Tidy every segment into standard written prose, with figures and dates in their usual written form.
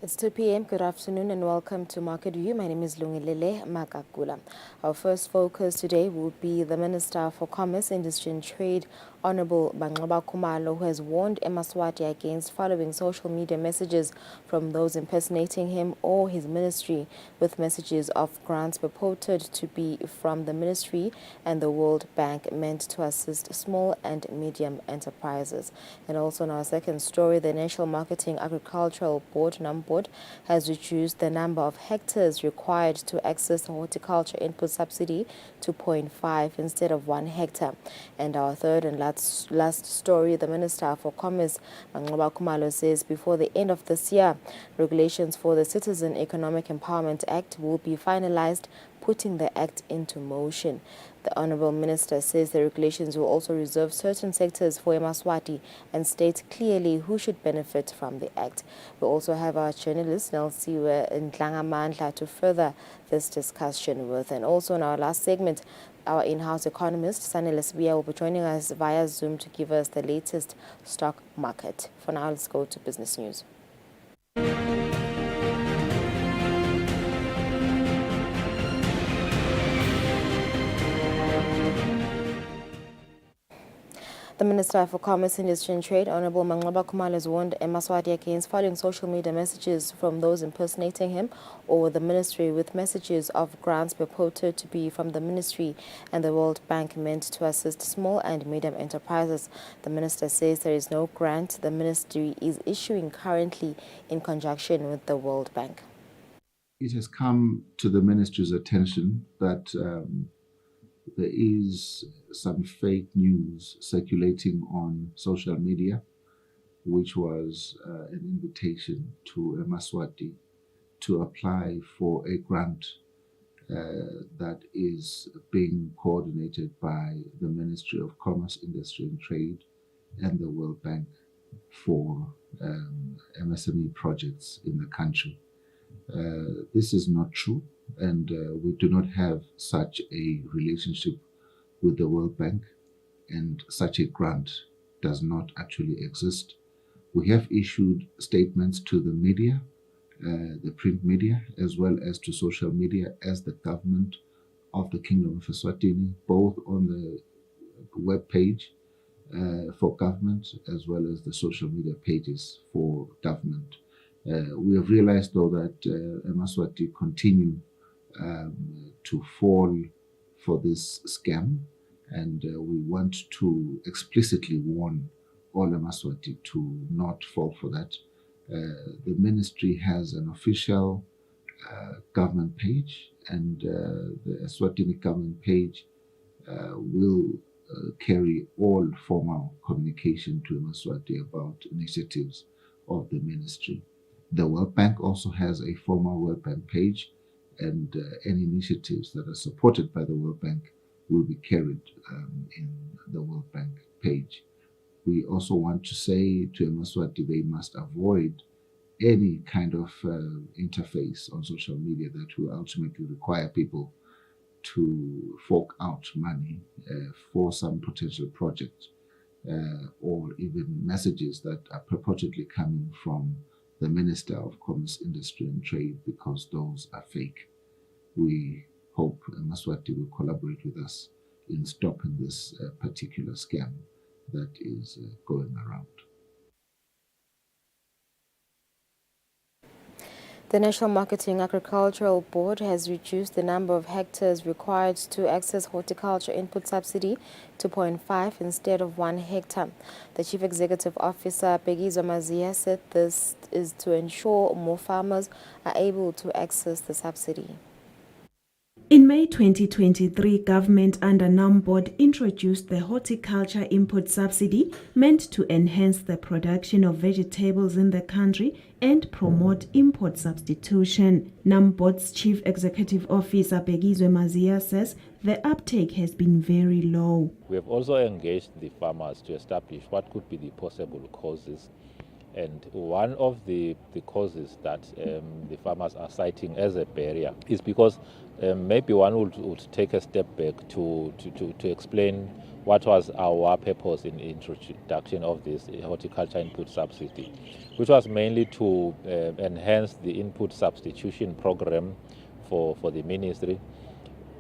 It's 2 p.m. Good afternoon and welcome to Market View. My name is Lungilele Makakula. Our first focus today will be the Minister for Commerce, Industry and Trade, Honorable Bangoba Kumalo, who has warned Eswatini against following social media messages from those impersonating him or his ministry with messages of grants purported to be from the ministry and the World Bank meant to assist small and medium enterprises. And also in our second story, the National Marketing Agricultural Board, NAMBOD, has reduced the number of hectares required to access the horticulture input subsidy to 0.5 instead of 1 hectare. And our third and last story, the Minister for Commerce, Bangoba Kumalo, says before the end of this year, regulations for the Citizen Economic Empowerment Act will be finalized, putting the act into motion. The Honourable Minister says the regulations will also reserve certain sectors for Eswatini and state clearly who should benefit from the act. We also have our journalist Nelsiwe Ndlangamandla to further this discussion with. And also in our last segment, our in-house economist, Sanele Sibia, will be joining us via Zoom to give us the latest stock market. For now, let's go to business news. The Minister for Commerce, Industry and Trade, Honorable Bangoba Kumalo, has warned Eswatini against following social media messages from those impersonating him or the ministry with messages of grants purported to be from the ministry and the World Bank meant to assist small and medium enterprises. The minister says there is no grant the ministry is issuing currently in conjunction with the World Bank. It has come to the ministry's attention that there is some fake news circulating on social media, which was an invitation to Eswatini to apply for a grant that is being coordinated by the Ministry of Commerce, Industry and Trade and the World Bank for MSME projects in the country. This is not true, and we do not have such a relationship with the World Bank, and such a grant does not actually exist. We have issued statements to the media, the print media, as well as to social media as the government of the Kingdom of Eswatini, both on the web page for government as well as the social media pages for government. We have realized, though, that Eswatini continue to fall for this scam, and we want to explicitly warn all Eswatini to not fall for that. The ministry has an official government page, and the Eswatini government page will carry all formal communication to Eswatini about initiatives of the ministry. The World Bank also has a formal World Bank page, and any initiatives that are supported by the World Bank will be carried in the World Bank page. We also want to say to Eswatini they must avoid any kind of interface on social media that will ultimately require people to fork out money for some potential project or even messages that are purportedly coming from the Minister of Commerce, Industry and Trade, because those are fake. We hope Eswatini will collaborate with us in stopping this particular scam that is going around. The National Marketing Agricultural Board has reduced the number of hectares required to access horticulture input subsidy to 0.5 instead of 1 hectare. The Chief Executive Officer, Pegizo Mazia, said this is to ensure more farmers are able to access the subsidy. In May 2023, government under NAMBOD introduced the horticulture input subsidy meant to enhance the production of vegetables in the country and promote import substitution. NAMBOD's Chief Executive Officer Pegizo Mazia says the uptake has been very low. We have also engaged the farmers to establish what could be the possible causes And one of the causes that the farmers are citing as a barrier is because maybe one would take a step back to explain what was our purpose in introduction of this horticulture input subsidy, which was mainly to enhance the input substitution program for the ministry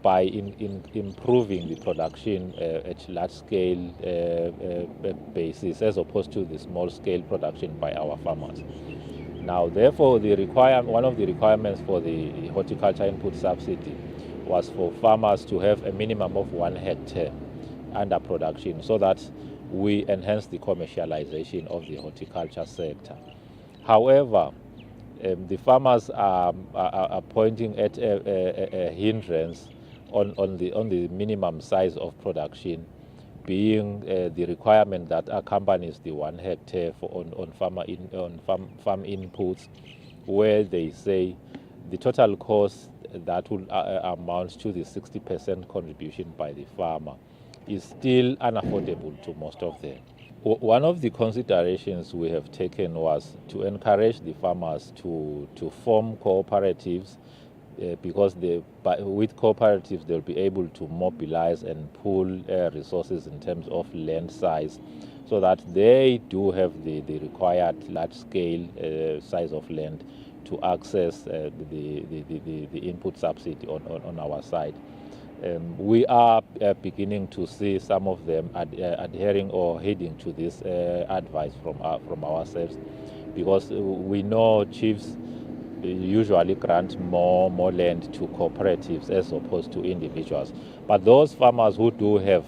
by improving the production at large scale basis as opposed to the small scale production by our farmers. Now, therefore, one of the requirements for the horticulture input subsidy was for farmers to have a minimum of 1 hectare under production so that we enhance the commercialization of the horticulture sector. However, the farmers are pointing at a hindrance on the minimum size of production, being the requirement that accompanies the 1 hectare on farm inputs, where they say the total cost that will amount to the 60% contribution by the farmer is still unaffordable to most of them. One of the considerations we have taken was to encourage the farmers to form cooperatives because with cooperatives they'll be able to mobilize and pool resources in terms of land size so that they do have the required large-scale size of land to access the input subsidy on our side. We are beginning to see some of them adhering or heeding to this advice from ourselves, because we know chiefs usually grant more land to cooperatives as opposed to individuals. But those farmers who do have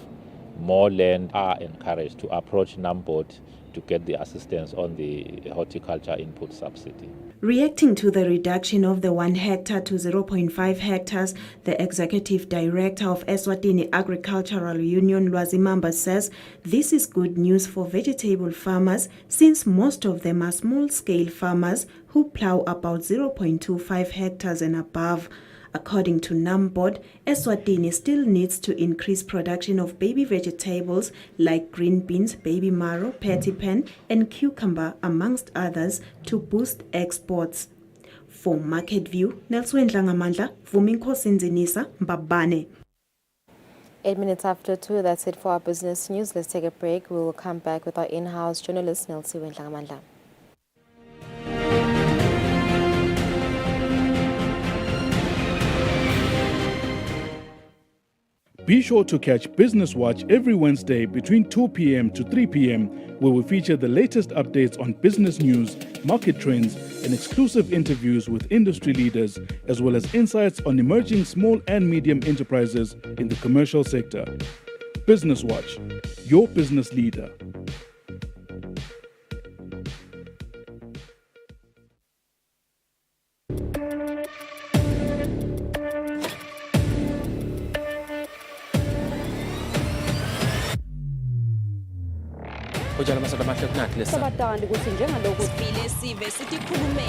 more land are encouraged to approach NAMBOD to get the assistance on the horticulture input subsidy. Reacting to the reduction of the 1 hectare to 0.5 hectares, the executive director of Eswatini Agricultural Union, Lwazimamba, says this is good news for vegetable farmers since most of them are small-scale farmers who plow about 0.25 hectares and above. According to NAMBOD, Eswatini still needs to increase production of baby vegetables like green beans, baby marrow, pattypan, and cucumber, amongst others, to boost exports. For Market View, Nelson Dlangamandla, Vuminkosi Nzinisa, Mbabane. 8 minutes after 2, that's it for our business news. Let's take a break. We will come back with our in-house journalist, Nelson Dlangamandla. Be sure to catch Business Watch every Wednesday between 2 p.m. to 3 p.m., where we feature the latest updates on business news, market trends, and exclusive interviews with industry leaders, as well as insights on emerging small and medium enterprises in the commercial sector. Business Watch, your business leader. Ujala masoda mahle kunathi lesa. Sabatandi ukuthi njengalokhu sivile sive sithi khulume.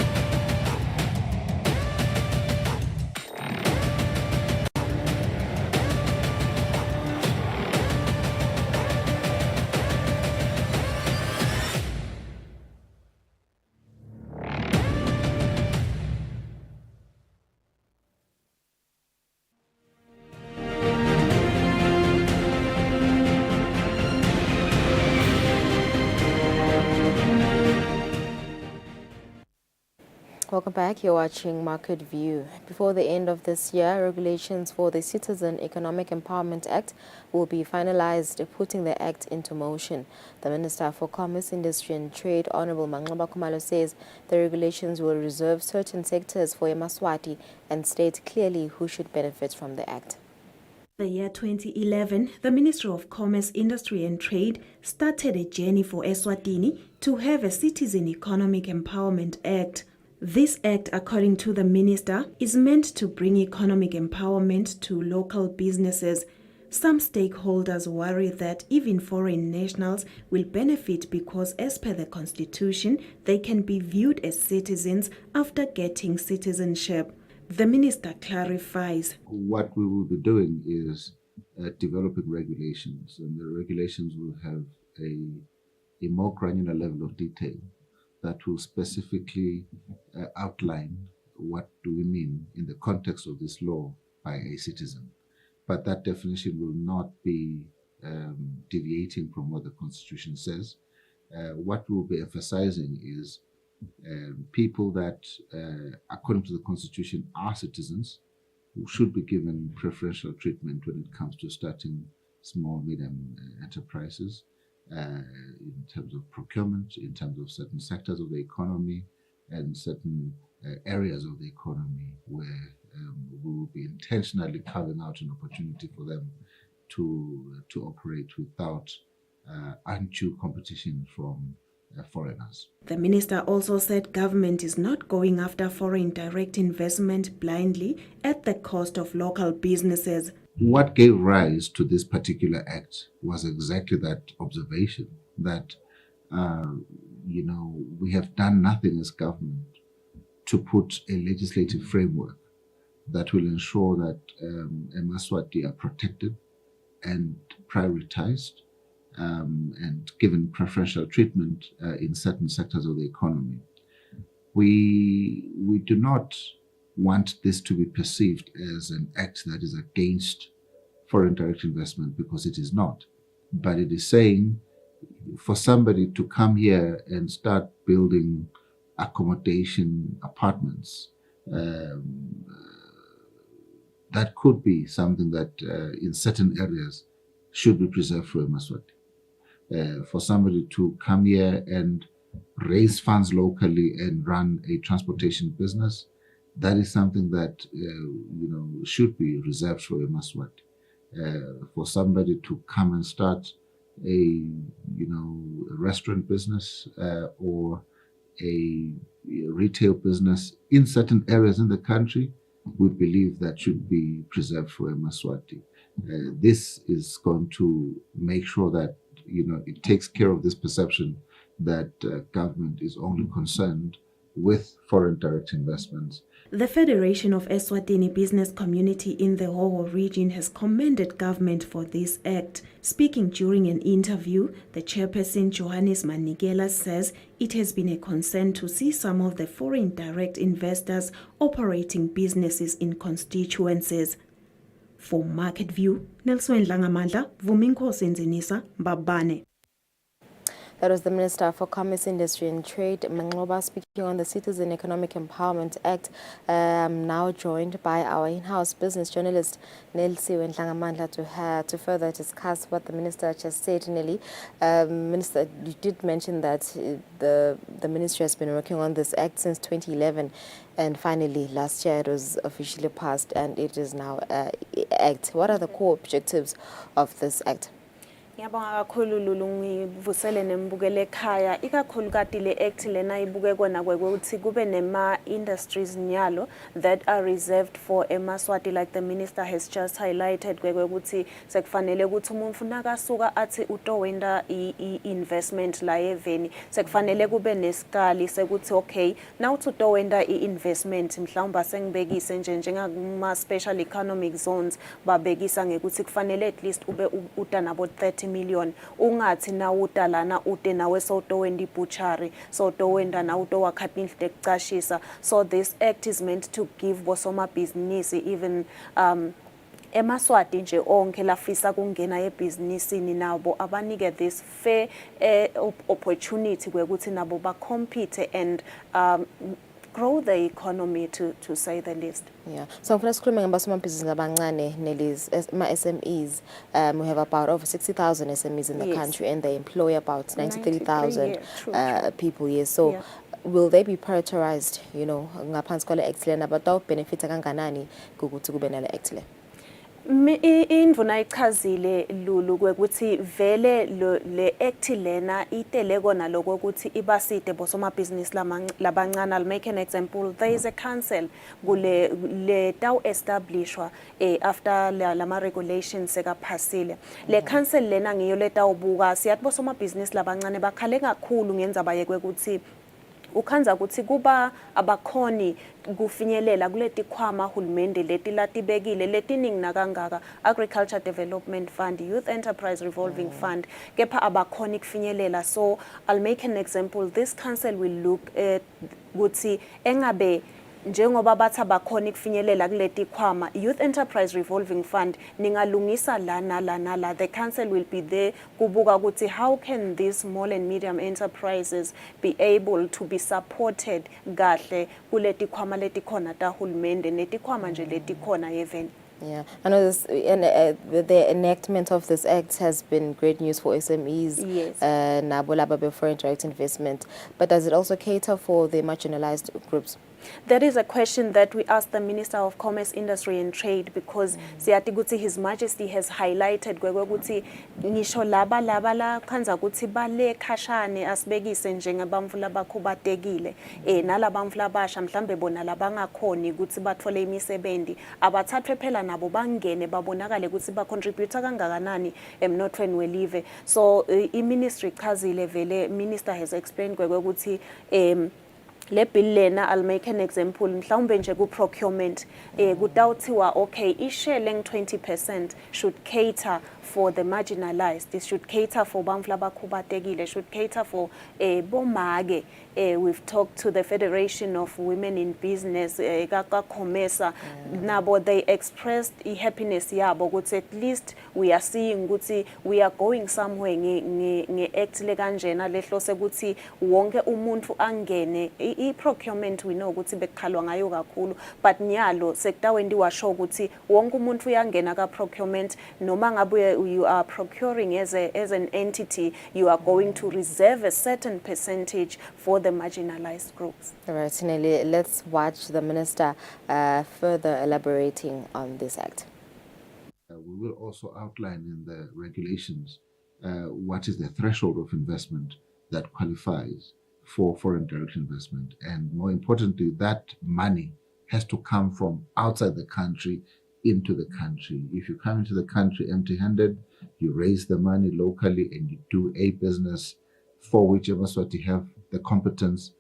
Welcome back. You're watching Market View. Before the end of this year, regulations for the Citizen Economic Empowerment Act will be finalized, putting the act into motion. The Minister for Commerce, Industry and Trade, Honorable Manxaba Khumalo, says the regulations will reserve certain sectors for Eswatini and state clearly who should benefit from the act. The year 2011, the Ministry of Commerce, Industry and Trade started a journey for Eswatini to have a Citizen Economic Empowerment Act. This act, according to the minister, is meant to bring economic empowerment to local businesses. Some stakeholders worry that even foreign nationals will benefit because, as per the constitution, they can be viewed as citizens after getting citizenship. The minister clarifies. What we will be doing is developing regulations, and the regulations will have a more granular level of detail that will specifically outline what do we mean in the context of this law by a citizen. But that definition will not be deviating from what the Constitution says. What we'll be emphasizing is people that, according to the Constitution, are citizens who should be given preferential treatment when it comes to starting small, medium enterprises in terms of procurement, in terms of certain sectors of the economy and certain areas of the economy where we will be intentionally carving out an opportunity for them to operate without undue competition from foreigners. The minister also said government is not going after foreign direct investment blindly at the cost of local businesses. What gave rise to this particular act was exactly that observation that, we have done nothing as government to put a legislative framework that will ensure that Eswatini are protected and prioritized and given preferential treatment in certain sectors of the economy. We do not want this to be perceived as an act that is against foreign direct investment, because it is not. But it is saying for somebody to come here and start building accommodation apartments, that could be something that in certain areas should be preserved for Eswatini. For somebody to come here and raise funds locally and run a transportation business, that is something that should be reserved for Eswatini. For somebody to come and start a restaurant business or a retail business in certain areas in the country, we believe that should be preserved for Eswatini. This is going to make sure that it takes care of this perception that government is only concerned with foreign direct investments. The Federation of Eswatini Business Community in the Hoho region has commended government for this act. Speaking during an interview, the chairperson Johannes Manikela says it has been a concern to see some of the foreign direct investors operating businesses in constituencies. For Market View, Nelson Langamandla, Vuminkosi Nzinisa, Mbabane. That was the Minister for Commerce, Industry and Trade, Mangloba, speaking on the Citizen Economic Empowerment Act. I'm now joined by our in-house business journalist, Nelsi Wenhlangamandla, to further discuss what the Minister just said. Nelly, Minister, you did mention that the Ministry has been working on this act since 2011. And finally, last year it was officially passed and it is now act. What are the core objectives of this act? Ngiyabonga kakhulu Lulu, ngivusele nembukele ekhaya ikakhulukati le act lena ibuke kona ukuthi kube nema industries nyalo that are reserved for Eswatini, like the minister has just highlighted ukuthi sekufanele ukuthi umuntu nakasuka athi utowenda investment la eveni sekufanele kube nesikali sekuthi okay now utowenda investment mhlawumbe sengibekise njengama special economic zones babekisa ngekuthi kufanele at least ube utanabo 30 million ungathi na utalana ute nawe sowutowenda ibutchery sowutowenda na utowakhapha indlu ekucashisa. So this act is meant to give bosomabhizinisi even Eswatini nje onke lafisa kungena ebhizinisini nabo abanike this fair opportunity kwekuthi nabo ba compete and grow the economy to say the least. Yeah. So for us, SMEs, we have about over 60,000 SMEs in the country, and they employ about 93,000 people. Yes. So will they be prioritized? Ngaphansi kwale act lena batho benefita kanganani ukuthi kube nale act le? Indvuna ichazile Lulu kwekuthi vele le act lena itele kona lokho ukuthi ibaside bosomabhizinisi labancane. I'll make an example. There is a council kule le taw establishwa after lama regulations sekaphasile. Le council lena ngiyo le tawubuka siyathi bosomabhizinisi labancane bakhale kakhulu ngenza baye kwekuthi ukhanza ukuthi kuba abakhoni kufinyelela kuleti khwama hulumende leti latibekile letiningi nakangaka Agriculture Development Fund, Youth Enterprise Revolving Fund, kepha abakhoni kufinyelela. So I'll make an example. This council will look at ukuthi engabe njengoba bathi abakhoni kufinyelela kuleti khwama Youth Enterprise Revolving Fund ningalungisa la nala nala. The council will be there kubuka ukuthi how can these small and medium enterprises be able to be supported kahle kuleti khwama leti khona ta hulumende neti khwama nje leti khona even. Yeah, I know this, and the enactment of this act has been great news for SMEs, Yes. Nabo foreign direct investment. But does it also cater for the marginalized groups? That is a question that we asked the Minister of Commerce, Industry and Trade, because siyathi ukuthi His Majesty has highlighted ukuthi ngisho laba la khanza ukuthi bale khashane asibekise njengebantfu labakhubatekile nalabantfu labasha mhlambe bona labangakhoni ukuthi bathole imisebenzi abathathwe phela nabo bangene babonakale ukuthi ba contribute kangakanani emnothweni welive. So i-ministry chazile vele Minister has explained ukuthi le bill lena, I'll make an example, mhlawumbe nje ku procurement kutawuthiwa okay ishare leng 20% should cater for the marginalized, it should cater for bantfu labakhubatekile, should cater for bomake. We've talked to the Federation of Women in Business, COMESA. Nabo they expressed happiness yabo ukuthi at least we are seeing ukuthi we are going somewhere nge act le kanjena lehlose ukuthi wonke umuntu angene i-procurement. We know ukuthi bekhalwa ngayo kakhulu, but nyalo sekutawendiwa show ukuthi wonke umuntu uyangena ka procurement noma ngabe you are procuring as an entity, you are going to reserve a certain percentage for the marginalized groups. All right, Nelly, let's watch the Minister further elaborating on this act. We will also outline in the regulations what is the threshold of investment that qualifies for foreign direct investment. And more importantly, that money has to come from outside the country into the country. If you come into the country empty-handed, you raise the money locally and you do a business for which Eswatini have the competence,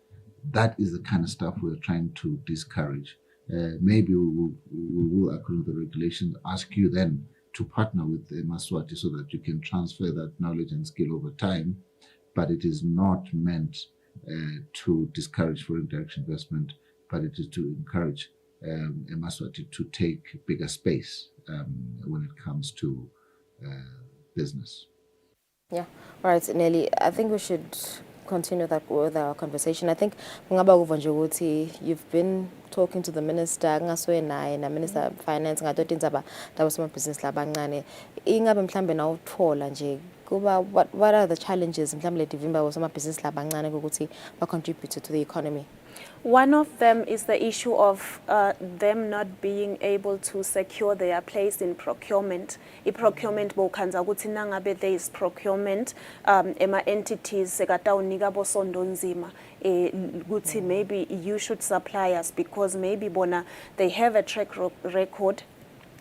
that is the kind of stuff we're trying to discourage. Maybe we will, according to the regulations, ask you then to partner with Eswatini so that you can transfer that knowledge and skill over time, but it is not meant to discourage foreign direct investment, but it is to encourage Eswatini to take bigger space when it comes to business. Yeah, all right, Nelly, I think we should continue that with our conversation. I think you've been talking to the minister, na Minister of Finance, business labancane. Ingabe mhlambe nawuthola nje kuba what are the challenges mhlambe divimba wasoma business labancane ukuthi ba contribute to the economy? One of them is the issue of them not being able to secure their place in procurement. I-procurement bokhanza ukuthi nangabe there is procurement ema entities sekatawunika bosondo nzima ukuthi maybe you should supply us because maybe bona they have a track record.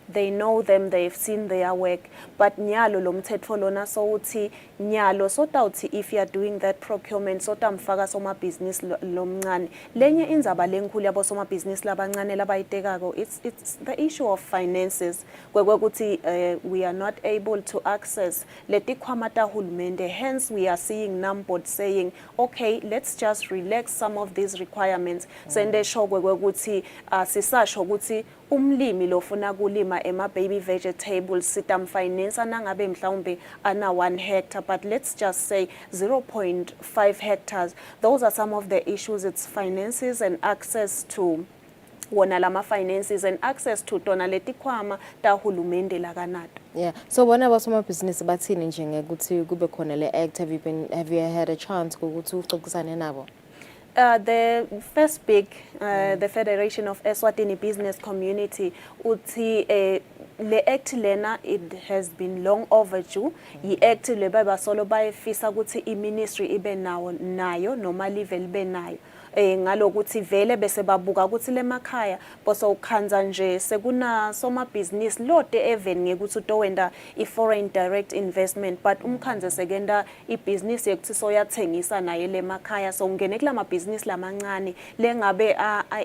They know them, they've seen their work, but nyalo lo mthetho lona so uthi nyalo sotawuthi if you are doing that procurement sotamfaka soma business lomncane lenye indzaba lenkulu yabo soma business labancane labayitekako. It's the issue of finances kwekuthi we are not able to access leti khwama ta hulumende. Hence we are seeing NAMPOD saying okay, let's just relax some of these requirements sende show kwekuthi sisasho ukuthi umlimi lofuna kulima ema baby vegetables sitamfinance nangabe mhlawumbe ana 1 hectare, but let's just say 0.5 hectares. Those are some of the issues. It's finances and access to wona lama finances and access to tona leti khwama ta hulumende lakanato. Yeah, so whenever some business bathini nje ukuthi kube khona le act, have you had a chance ukuthi uxoxisane nabo? The first big, the Federation of Eswatini Business Community, uthi le act lena, it has been long overdue. I act le baba solo bayifisa ukuthi I ministry ibe nayo noma level ibe nayo. ngalokuthi vele bese babuka ukuthi lemakhaya boso ukhanza nje sekuna somabhizinisi lode even ngekuthi utowenda i-foreign direct investment but umkhanze sekenda ibhizinisi yekuthi soyathengisa naye lemakhaya so ungene kula mabhizinisi lamancane lengabe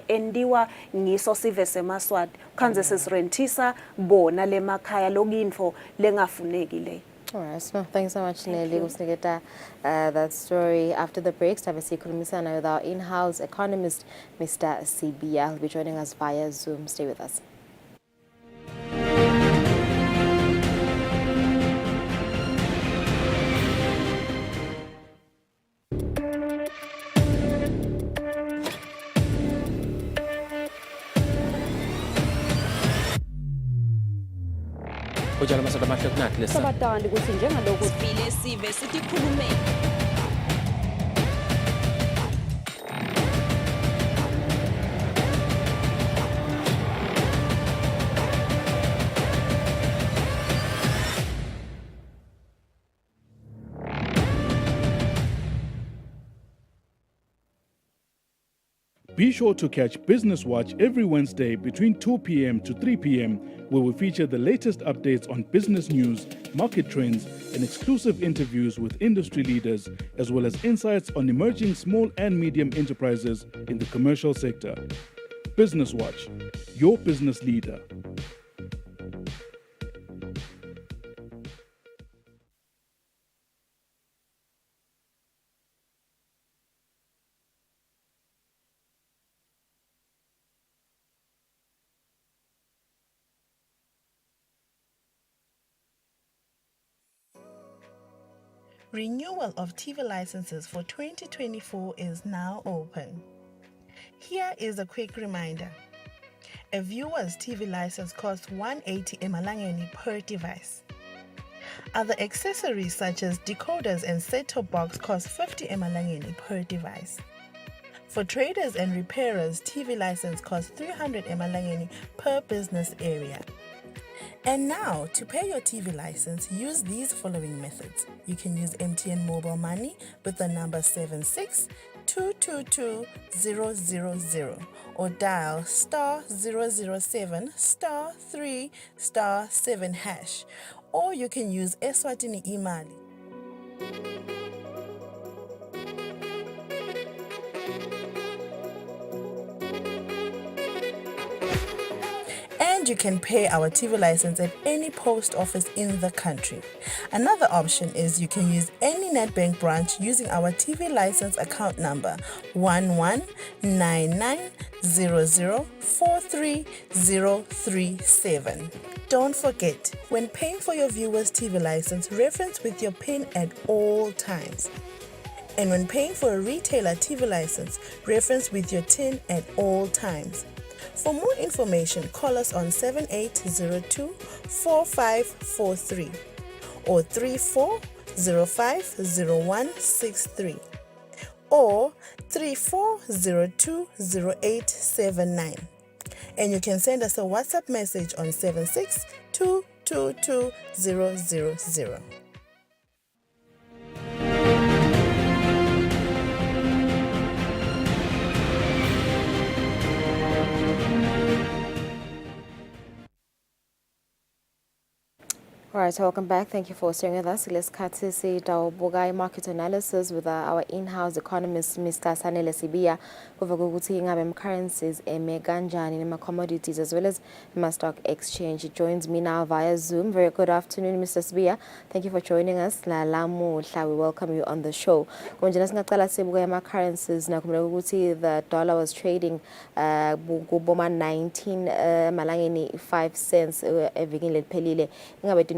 endiwa ngiso sive semaswati ukhanze sesirentisa bona lemakhaya lokuyinfo lengafuneki le. All right, so thanks so much, Nelly. We'll get that story after the break. Tabasi Kurumisana with our in-house economist, Mr. Sibia. He'll be joining us via Zoom. Stay with us. Ujala masada mahle kunathi lesa. Sabatandi ukuthi njengalokhu sivile sive sithi khulumeni. Be sure to catch Business Watch every Wednesday between 2 p.m. to 3 p.m., where we feature the latest updates on business news, market trends, and exclusive interviews with industry leaders, as well as insights on emerging small and medium enterprises in the commercial sector. Business Watch, your business leader. Renewal of TV licenses for 2024 is now open. Here is a quick reminder. A viewer's TV license costs 180 emalangeni per device. Other accessories such as decoders and set-top box cost 50 emalangeni per device. For traders and repairers, TV license costs 300 emalangeni per business area. And now, to pay your TV license, use these following methods. You can use MTN Mobile Money with the number 76222000 or dial *007 *3 *7#. Or you can use Eswatini Imali. And you can pay our TV license at any post office in the country. Another option is you can use any NetBank branch using our TV license account number 119900430037. Don't forget, when paying for your viewer's TV license, reference with your PIN at all times. And when paying for a retailer TV license, reference with your TIN at all times. For more information, call us on 7802-4543 or 34050163 or 34020879. And you can send us a WhatsApp message on 762222000. All right, so welcome back. Thank you for staying with us. Let's cut to see Bugai market analysis with our in-house economist, Mr. Sanele Sibia, over Guguti currencies, Meganjan, and commodities, as well as stock exchange. He joins me now via Zoom. Very good afternoon, Mr. Sibia. Thank you for joining us. We welcome you on the show. Currencies, the dollar was trading 19 malangeni 5 cents evikini pelile.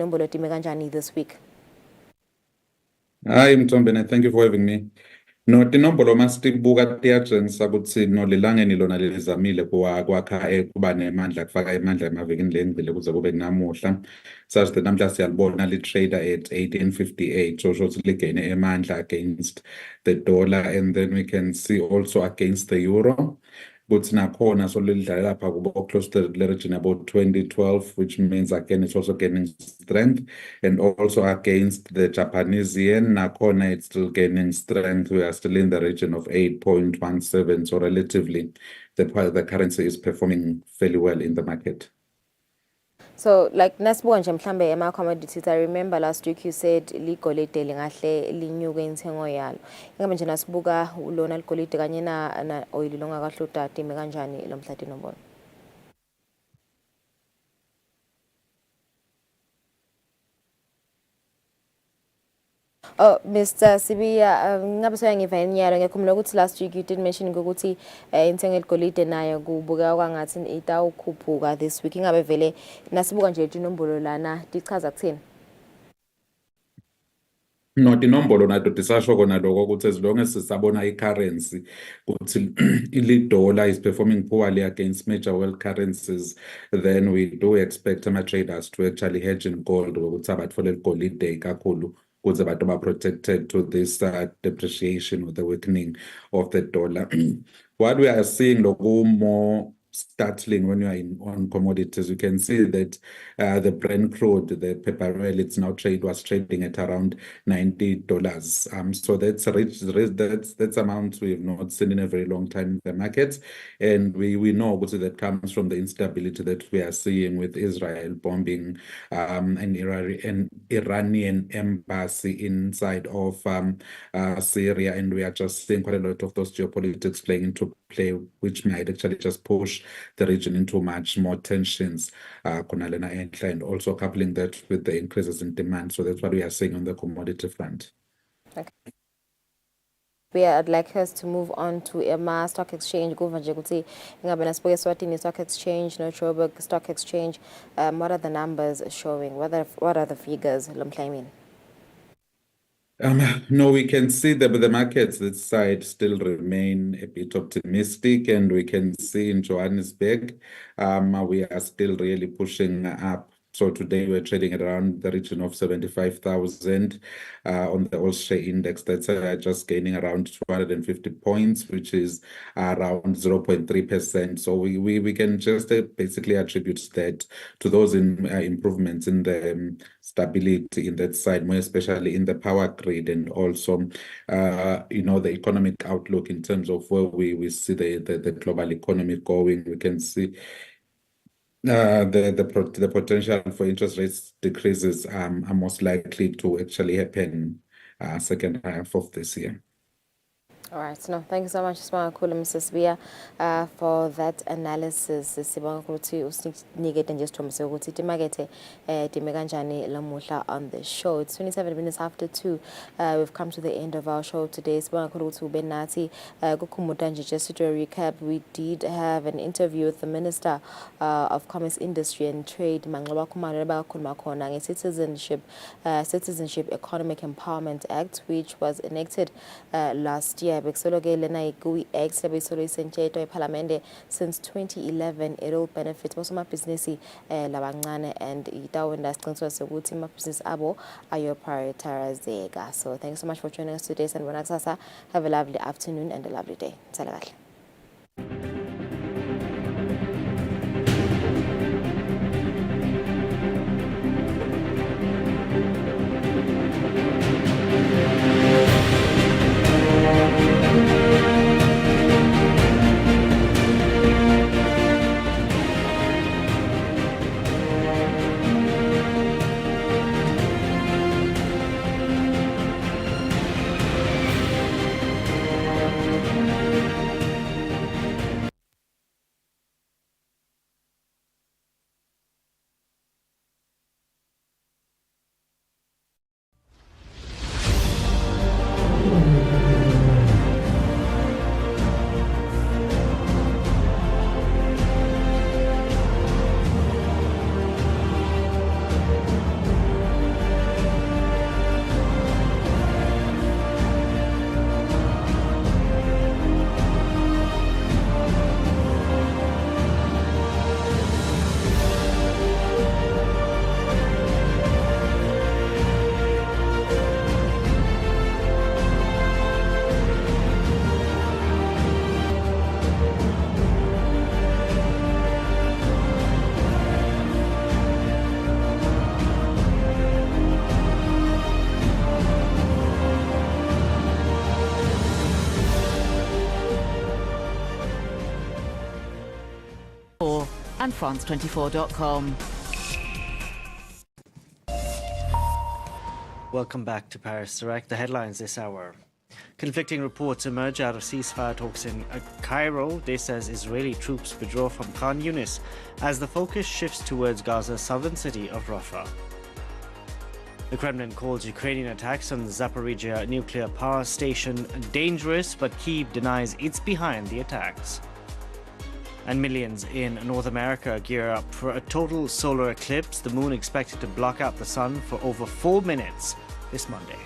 This week. Hi, Mtombene, thank you for having me. No, tinombolo masibuka tiyajenisa ukuthi no lelangeni lona lelizamile kwakha kuba nemandla kufaka imandla emavikini lengcile kuze kube namuhla. Sazi namhla siyalibona li trader at 1858 so shows ligene emandla against the dollar, and then we can see also against the euro. But nakhona so lidlalela lapha kubo close to the region about 2012, which means again it's also gaining strength, and also against the Japanese yen, nakhona it's still gaining strength. We are still in the region of 8.17, so relatively the currency is performing fairly well in the market. So like nasibuka nje mhlambe ema commodities, I remember last week you said ligolide lingahle linyuke inthengo yalo. Ingabe nje nasibuka lona ligolide kanye na oil longakahle utatime kanjani lo mhla nombolo? Oh, Mr. Sibiya, ngabe soyangiva enyalo ngiyakhumbula ukuthi last week you did mention ukuthi inthengo yeligolide nayo kubuka kwangathi itawukhuphuka this week. Ingabe vele nasibuka nje inombolo lana dichaza kuthini? No, tinombolo nato tisasho kona lokho ukuthi as long as sisabona i-currency ukuthi i-dollar is performing poorly against major world currencies, then we do expect ama-traders to actually hedge in gold ukuthi abathole igolide kakhulu ukuze abantu ba-protected to this depreciation or the weakening of the dollar. What we are seeing more startling when you are on commodities, you can see that the Brent crude, the per barrel, was trading at around $90. So that's amount we have not seen in a very long time in the markets, and we know also that comes from the instability that we are seeing with Israel bombing an Iranian embassy inside of Syria, and we are just seeing quite a lot of those geopolitics playing into play, which might actually just push the region into much more tensions, and also coupling that with the increases in demand. So that's what we are seeing on the commodity front. Okay. I'd like us to move on to Emma Stock Exchange. Eswatini Stock Exchange, no Joburg Stock Exchange. What are the numbers showing? What are the figures? No, we can see that the markets this side still remain a bit optimistic, and we can see in Johannesburg, we are still really pushing up. So today we're trading at around the region of 75,000 on the all-share index. That's just gaining around 250 points, which is around 0.3%. So we can just basically attribute that to those improvements in the stability in that side, more especially in the power grid, and also the economic outlook in terms of where we see the global economy going. We can see the potential for interest rates decreases are most likely to actually happen second half of this year. All right, no, thank you so much, Mr. Sibiya, for that analysis. On the show. It's 27 minutes after 2. We've come to the end of our show today. Just to recap, we did have an interview with the Minister of Commerce, Industry and Trade, Citizenship Economic Empowerment Act, which was enacted last year. Act since 2011. It will benefit most of my business and business abo ayo prioritizega. So thanks so much for joining us today, and have a lovely afternoon and a lovely day. and France24.com. Welcome back to Paris Direct. The headlines this hour. Conflicting reports emerge out of ceasefire talks in Cairo. This as Israeli troops withdraw from Khan Yunis as the focus shifts towards Gaza's southern city of Rafah. The Kremlin calls Ukrainian attacks on the Zaporizhia nuclear power station dangerous, but Kyiv denies it's behind the attacks. And millions in North America gear up for a total solar eclipse, the moon expected to block out the sun for over 4 minutes this Monday.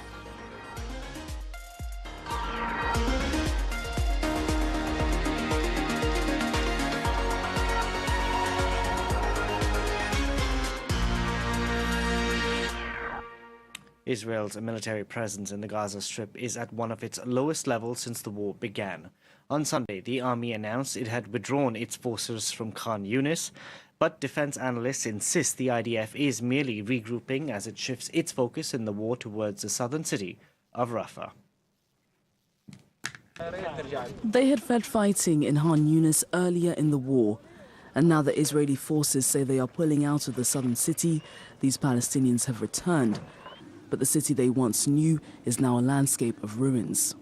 Israel's military presence in the Gaza Strip is at one of its lowest levels since the war began. On Sunday, the army announced it had withdrawn its forces from Khan Yunis, but defense analysts insist the IDF is merely regrouping as it shifts its focus in the war towards the southern city of Rafah. They had fled fighting in Khan Yunis earlier in the war, and now that Israeli forces say they are pulling out of the southern city, these Palestinians have returned. But the city they once knew is now a landscape of ruins.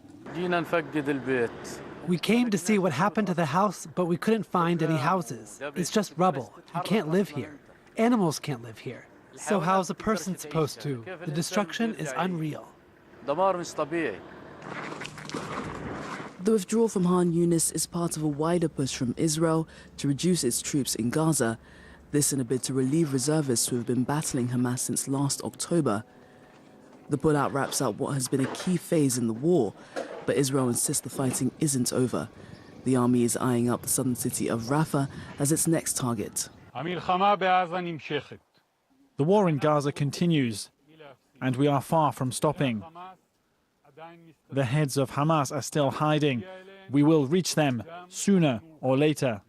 We came to see what happened to the house, but we couldn't find any houses. It's just rubble. You can't live here. Animals can't live here. So how's a person supposed to? The destruction is unreal. The withdrawal from Khan Yunis is part of a wider push from Israel to reduce its troops in Gaza. This in a bid to relieve reservists who have been battling Hamas since last October. The pullout wraps up what has been a key phase in the war, but Israel insists the fighting isn't over. The army is eyeing up the southern city of Rafah as its next target. The war in Gaza continues, and we are far from stopping. The heads of Hamas are still hiding. We will reach them sooner or later.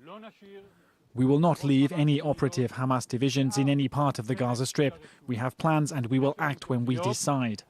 We will not leave any operative Hamas divisions in any part of the Gaza Strip. We have plans and we will act when we decide.